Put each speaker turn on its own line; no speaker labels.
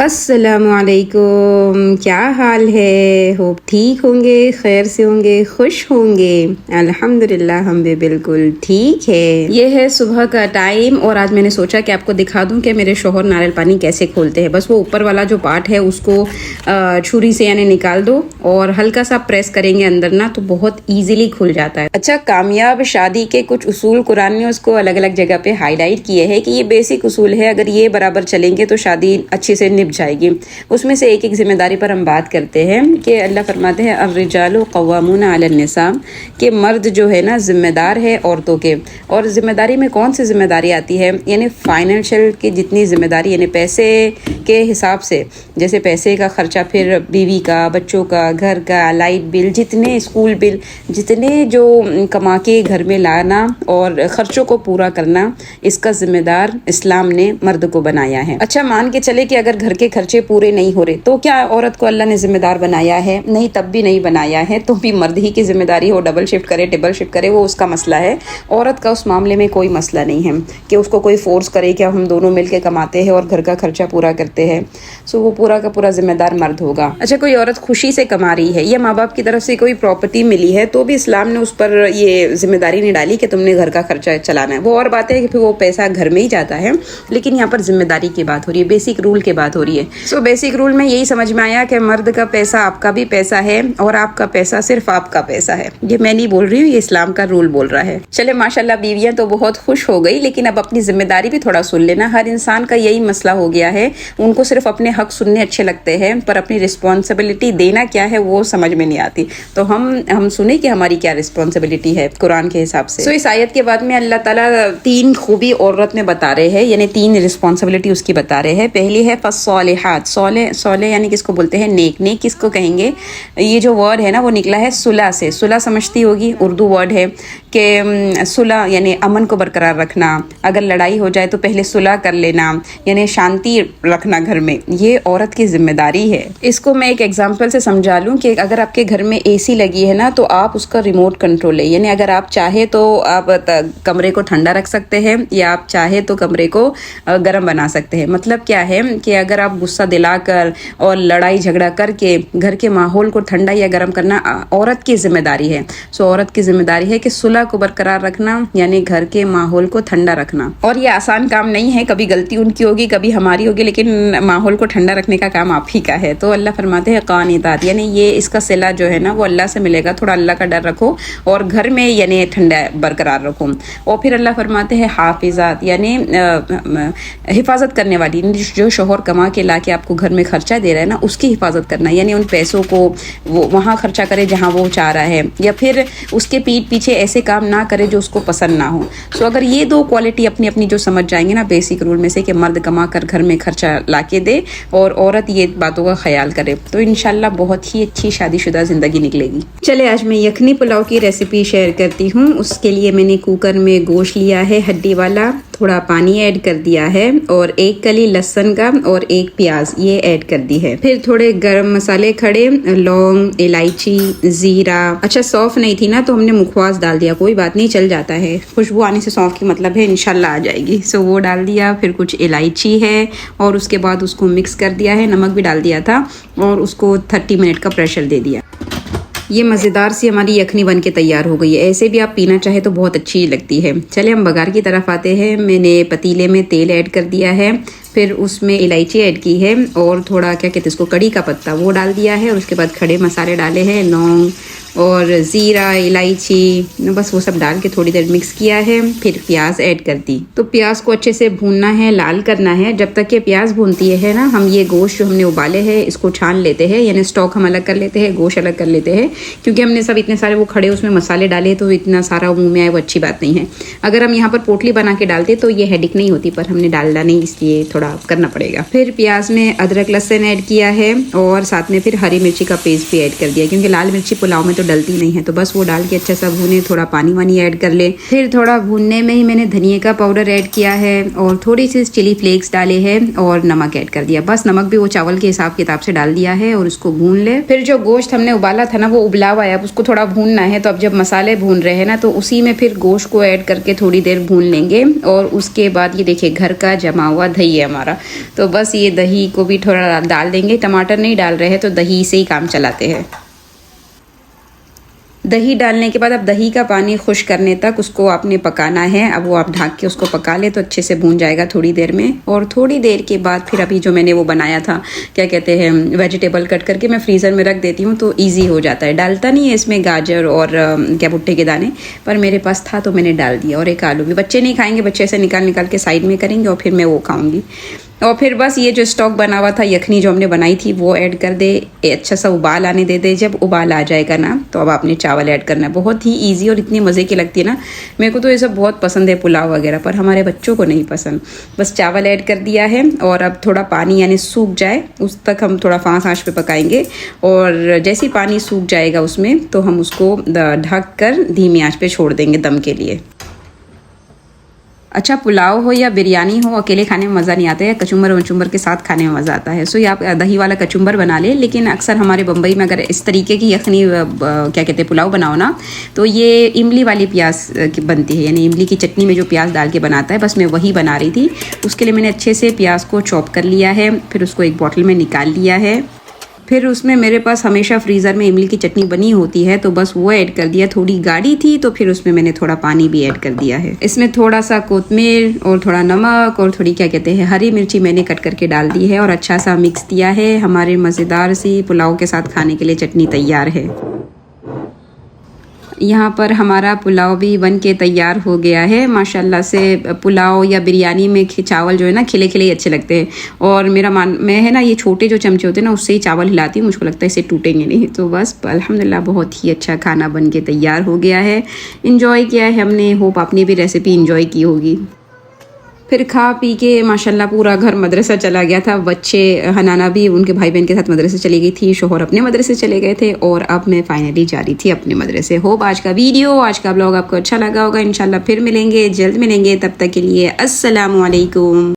अस्सलामुअलैकुम, क्या हाल है? होप ठीक होंगे, खैर से होंगे, खुश होंगे। अल्हम्दुलिल्लाह हम भी बिल्कुल ठीक है। ये है सुबह का टाइम और आज मैंने सोचा कि आपको दिखा दूं कि मेरे शौहर नारियल पानी कैसे खोलते हैं। बस वो ऊपर वाला जो पार्ट है उसको छुरी से यानी निकाल दो और हल्का सा प्रेस करेंगे अंदर ना, तो बहुत ईजिली खुल जाता है। अच्छा, कामयाब शादी के कुछ उसूल कुरान ने उसको अलग अलग जगह पे हाईलाइट किए हैं कि ये बेसिक उसूल है, अगर ये बराबर चलेंगे तो शादी अच्छे से निभ जाएगी। उसमें से एक एक जिम्मेदारी पर हम बात करते हैं कि अल्लाह फरमाते हैं अर्रिजालु क़व्वामूना अलन निसा, कि मर्द जो है ना जिम्मेदार है औरतों के। और जिम्मेदारी में कौन सी जिम्मेदारी आती है? यानी फाइनेंशियल की जितनी जिम्मेदारी, यानी पैसे के हिसाब से, जैसे पैसे का खर्चा, फिर बीवी का, बच्चों का, घर का, लाइट बिल, जितने स्कूल बिल, जितने जो कमा के घर में लाना और खर्चों को पूरा करना, इसका जिम्मेदार इस्लाम ने मर्द को बनाया है। अच्छा, मान के चले कि अगर घर के खर्चे पूरे नहीं हो रहे तो क्या औरत को अल्लाह ने जिम्मेदार बनाया है? नहीं, तब भी नहीं बनाया है, तो भी मर्द ही की जिम्मेदारी हो। डबल शिफ्ट करे, ट्रिपल शिफ्ट करे, वो उसका मसला है। औरत का उस मामले में कोई मसला नहीं है कि उसको कोई फोर्स करे कि हम दोनों मिलकर कमाते हैं और घर का खर्चा पूरा करते हैं। सो वो पूरा का पूरा जिम्मेदार मर्द होगा। अच्छा, कोई औरत खुशी से कमा रही है या माँ बाप की तरफ से कोई प्रॉपर्टी मिली है तो भी इस्लाम ने उस पर ये जिम्मेदारी नहीं डाली कि तुमने घर का खर्चा चलाना है। वो और बात है कि फिर वो पैसा घर में ही जाता है, लेकिन यहाँ पर जिम्मेदारी की बात हो रही है, बेसिक रूल की बात हो रही है। सो बेसिक रूल में यही समझ में आया कि मर्द का पैसा आपका भी पैसा है और आपका पैसा सिर्फ आपका पैसा है। ये मैं नहीं बोल रही हूँ, ये इस्लाम का रूल बोल रहा है। चले, माशाल्लाह बीवियां तो बहुत खुश हो गई, लेकिन अब अपनी जिम्मेदारी भी थोड़ा सुन लेना। हर इंसान का यही मसला हो गया है, उनको सिर्फ अपने हक सुनने अच्छे लगते हैं, पर अपनी रिस्पॉन्सिबिलिटी देना क्या है वो समझ में नहीं आती। तो हम सुने कि हमारी क्या रिस्पॉन्सिबिलिटी है कुरान के हिसाब से। सो इस आयत के बाद में अल्लाह ताला 3 खूबी औरत में बता रहे हैं, यानी 3 रिस्पॉन्सिबिलिटी उसकी बता रहे हैं। पहली है फस्सालिहात। सोले यानी किसको बोलते हैं? नेक। नेक किसको कहेंगे? ये जो वर्ड है ना वो निकला है सुलह से। सुलह समझती होगी, उर्दू वर्ड है कि सुलह यानी अमन को बरकरार रखना। अगर लड़ाई हो जाए तो पहले सुलह कर लेना, यानी शांति रखना घर में। ये औरत की जिम्मेदारी है। इसको मैं एक एग्जांपल से समझा लूं कि अगर आपके घर में एसी लगी है ना, तो आप उसका रिमोट कंट्रोल है, यानी अगर आप चाहे तो आप कमरे को ठंडा रख सकते हैं या आप चाहे तो कमरे को गर्म बना सकते हैं। मतलब क्या है कि अगर आप गुस्सा दिलाकर और लड़ाई झगड़ा करके घर के माहौल को ठंडा या गर्म करना औरत की जिम्मेदारी है। सो औरत की जिम्मेदारी है कि सुलह को बरकरार रखना, यानी घर के माहौल को ठंडा रखना। और ये आसान काम नहीं है, कभी गलती उनकी होगी, कभी हमारी होगी, लेकिन माहौल को ठंडा रखने का काम आप ही का है। तो अल्लाह फरमाते हैं कानितात, यानी ये इसका सिला जो है ना वो अल्लाह से मिलेगा। थोड़ा अल्लाह का डर रखो और घर में यानी ठंडा बरकरार रखो। और फिर अल्लाह फरमाते हैं हाफिजात, यानी हिफाजत करने वाली, जो शोहर कमा के ला के आपको घर में खर्चा दे रहा है ना, उसकी हिफाजत करना, यानी उन पैसों को वो वहाँ खर्चा करे जहाँ वो चाह रहा है, या फिर उसके पीठ पीछे ऐसे काम ना करे जो उसको पसंद ना हो। सो अगर ये 2 क्वालिटी अपनी अपनी जो समझ जाएंगे ना बेसिक रूल में से, कि मर्द कमा कर घर में खर्चा लाके दे और औरत ये बातों का ख्याल करे, तो इंशाल्लाह बहुत ही अच्छी शादीशुदा जिंदगी निकलेगी। चले, आज मैं यखनी पुलाव की रेसिपी शेयर करती हूँ। उसके लिए मैंने कुकर में गोश्त लिया है हड्डी वाला, थोड़ा पानी ऐड कर दिया है और 1 कली लहसुन का और 1 प्याज ये ऐड कर दी है। फिर थोड़े गरम मसाले खड़े, लौंग, इलायची, जीरा। अच्छा, सौंफ नहीं थी ना तो हमने मुखवास डाल दिया, कोई बात नहीं, चल जाता है। खुशबू आने से सौंफ की मतलब है इंशाल्लाह आ जाएगी। सो वो डाल दिया। फिर कुछ इलायची है और उसके बाद उसको मिक्स कर दिया है, नमक भी डाल दिया था और उसको 30 मिनट का प्रेशर दे दिया। ये मज़ेदार सी हमारी यखनी बन के तैयार हो गई है। ऐसे भी आप पीना चाहे तो बहुत अच्छी लगती है। चले हम बघार की तरफ आते हैं। मैंने पतीले में तेल ऐड कर दिया है, फिर उसमें इलायची ऐड की है और थोड़ा क्या कहते हैं इसको, कड़ी का पत्ता, वो डाल दिया है। और उसके बाद खड़े मसाले डाले हैं, लौंग और ज़ीरा, इलायची, बस वो सब डाल के थोड़ी देर मिक्स किया है। फिर प्याज ऐड कर दी। तो प्याज को अच्छे से भूनना है, लाल करना है। जब तक ये प्याज भूनती है ना, हम ये गोश्त जो हमने उबाले हैं इसको छान लेते हैं, यानी स्टॉक हम अलग कर लेते हैं, गोश्त अलग कर लेते हैं, क्योंकि हमने सब इतने सारे वो खड़े उसमें मसाले डाले तो इतना सारा मुँह में आए वो अच्छी बात नहीं है। अगर हम यहाँ पर पोटली बना के डालते तो ये हेडिक नहीं होती, पर हमने डालना नहीं, इसलिए थोड़ा करना पड़ेगा। फिर प्याज में अदरक लहसुन ऐड किया है और साथ में फिर हरी मिर्ची का पेस्ट भी ऐड कर दिया, क्योंकि लाल मिर्ची पुलाव में तो तो डलती नहीं है। तो बस वो डाल के अच्छा सा भूने, थोड़ा पानी वानी ऐड कर ले। फिर थोड़ा भूनने में ही मैंने धनिया का पाउडर ऐड किया है और थोड़ी सी चिली फ्लेक्स डाले हैं और नमक ऐड कर दिया। बस नमक भी वो चावल के हिसाब किताब से डाल दिया है और उसको भून ले। फिर जो गोश्त हमने उबाला था ना वो उबला हुआ है, अब उसको थोड़ा भूनना है। तो अब जब मसाले भून रहे हैं ना तो उसी में फिर गोश्त को ऐड करके थोड़ी देर भून लेंगे। और उसके बाद ये देखिए घर का जमा हुआ दही है हमारा, तो बस ये दही को भी थोड़ा डाल देंगे। टमाटर नहीं डाल रहे हैं तो दही से ही काम चलाते हैं। दही डालने के बाद अब दही का पानी खुश करने तक उसको आपने पकाना है। अब वो आप ढक के उसको पका ले तो अच्छे से भून जाएगा थोड़ी देर में। और थोड़ी देर के बाद फिर अभी जो मैंने वो बनाया था, क्या कहते हैं, वेजिटेबल कट करके मैं फ्रीज़र में रख देती हूँ तो इजी हो जाता है। डालता नहीं है इसमें गाजर और क्या भुट्टे के दाने, पर मेरे पास था तो मैंने डाल दिया। और एक आलू भी, बच्चे नहीं खाएंगे, बच्चे ऐसे निकाल निकाल के साइड में करेंगे और फिर मैं वो खाऊंगी। और फिर बस ये जो स्टॉक बना हुआ था, यखनी जो हमने बनाई थी वो ऐड कर दे, अच्छा सा उबाल आने दे। जब उबाल आ जाएगा ना तो अब आपने चावल ऐड करना है। बहुत ही इजी और इतनी मज़े की लगती है ना। मेरे को तो ये सब बहुत पसंद है, पुलाव वगैरह, पर हमारे बच्चों को नहीं पसंद। बस चावल ऐड कर दिया है और अब थोड़ा पानी यानी सूख जाए उस तक हम थोड़ा फांस आंच पे पकाएंगे। और जैसे ही पानी सूख जाएगा उसमें तो हम उसको ढक कर धीमी आंच पे छोड़ देंगे दम के लिए। अच्छा, पुलाव हो या बिरयानी हो, अकेले खाने में मज़ा नहीं आता है, कचुम्बर वचुम्बर के साथ खाने में मज़ा आता है। सो ये आप दही वाला कचुम्बर बना ले। लेकिन अक्सर हमारे बम्बई में अगर इस तरीके की यखनी क्या कहते हैं पुलाव बनाओ ना तो ये इमली वाली प्याज की बनती है, यानी इमली की चटनी में जो प्याज डाल के बनाता है, बस मैं वही बना रही थी। उसके लिए मैंने अच्छे से प्याज को चॉप कर लिया है, फिर उसको एक बॉटल में निकाल लिया है। फिर उसमें मेरे पास हमेशा फ्रीज़र में इमली की चटनी बनी होती है तो बस वो ऐड कर दिया। थोड़ी गाढ़ी थी तो फिर उसमें मैंने थोड़ा पानी भी ऐड कर दिया है। इसमें थोड़ा सा कोतमीर और थोड़ा नमक और थोड़ी क्या कहते हैं हरी मिर्ची मैंने कट करके डाल दी है और अच्छा सा मिक्स दिया है। हमारे मज़ेदार सी पुलाव के साथ खाने के लिए चटनी तैयार है। यहाँ पर हमारा पुलाव भी बन के तैयार हो गया है माशाल्लाह से। पुलाव या बिरयानी में चावल जो है ना खिले खिले ही अच्छे लगते हैं। और मैं है ना ये छोटे जो चमचे होते हैं ना उससे ही चावल हिलाती हूँ, मुझको लगता है इसे टूटेंगे नहीं। तो बस अल्हम्दुलिल्लाह बहुत ही अच्छा खाना बन के तैयार हो गया है। इंजॉय किया है हमने, होप आपने भी रेसिपी इंजॉय की होगी। फिर खा पी के माशाल्लाह पूरा घर मदरसा चला गया था। बच्चे, हनाना भी उनके भाई बहन के साथ मदरसे चली गई थी, शोहर अपने मदरसे चले गए थे और अब मैं फाइनली जा रही थी अपने मदरसे। होप आज का ब्लॉग आपको अच्छा लगा होगा। इंशाल्लाह फिर मिलेंगे, जल्द मिलेंगे। तब तक के लिए अस्सलामु अलैकुम।